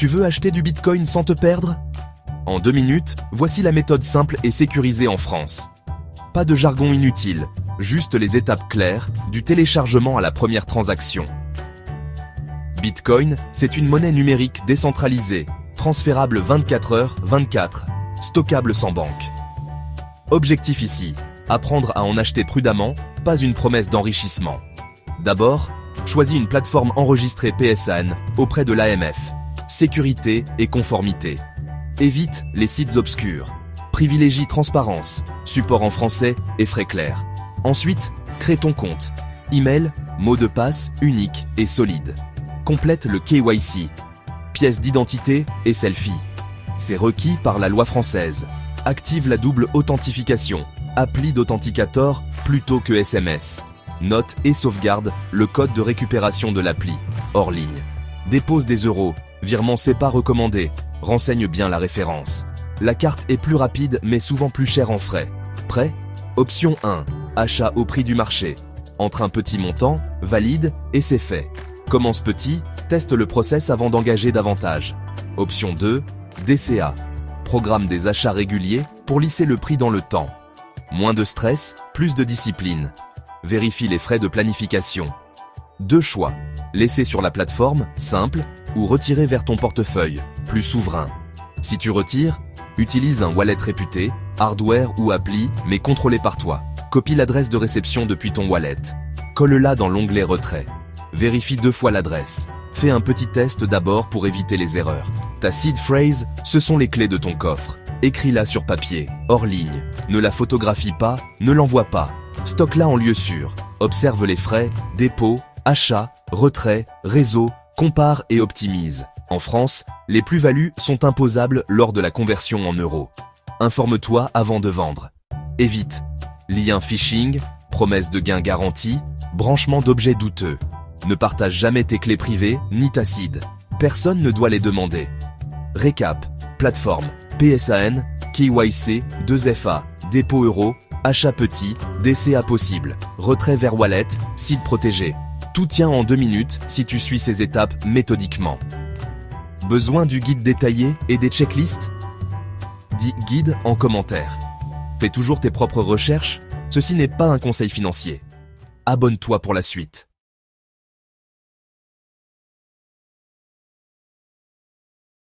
Tu veux acheter du Bitcoin sans te perdre? En 2 minutes, voici la méthode simple et sécurisée en France. Pas de jargon inutile, juste les étapes claires, du téléchargement à la première transaction. Bitcoin, c'est une monnaie numérique décentralisée, transférable 24h/24, stockable sans banque. Objectif ici, apprendre à en acheter prudemment, pas une promesse d'enrichissement. D'abord, choisis une plateforme enregistrée PSAN auprès de l'AMF. Sécurité et conformité. Évite les sites obscurs. Privilégie transparence, support en français et frais clairs. Ensuite, crée ton compte. Email, mot de passe unique et solide. Complète le KYC. Pièce d'identité et selfie. C'est requis par la loi française. Active la double authentification. Appli d'authenticator plutôt que SMS. Note et sauvegarde le code de récupération de l'appli, hors ligne. Dépose des euros. Virement SEPA recommandé. Renseigne bien la référence. La carte est plus rapide mais souvent plus chère en frais. Prêt? Option 1. Achat au prix du marché. Entre un petit montant, valide et c'est fait. Commence petit, teste le process avant d'engager davantage. Option 2. DCA. Programme des achats réguliers pour lisser le prix dans le temps. Moins de stress, plus de discipline. Vérifie les frais de planification. 2 choix. Laisser sur la plateforme, simple, ou retirer vers ton portefeuille, plus souverain. Si tu retires, utilise un wallet réputé, hardware ou appli, mais contrôlé par toi. Copie l'adresse de réception depuis ton wallet. Colle-la dans l'onglet retrait. Vérifie 2 fois l'adresse. Fais un petit test d'abord pour éviter les erreurs. Ta seed phrase, ce sont les clés de ton coffre. Écris-la sur papier, hors ligne. Ne la photographie pas, ne l'envoie pas. Stocke-la en lieu sûr. Observe les frais, dépôt, achat, retrait, réseau, compare et optimise. En France, les plus-values sont imposables lors de la conversion en euros. Informe-toi avant de vendre. Évite. Lien phishing, promesse de gain garantie, branchement d'objets douteux. Ne partage jamais tes clés privées ni ta seed. Personne ne doit les demander. Récap. Plateforme. PSAN, KYC, 2FA, dépôt euro, achat petit, DCA possible, retrait vers wallet, seed protégé. Tout tient en 2 minutes si tu suis ces étapes méthodiquement. Besoin du guide détaillé et des checklists? Dis guide en commentaire. Fais toujours tes propres recherches, ceci n'est pas un conseil financier. Abonne-toi pour la suite.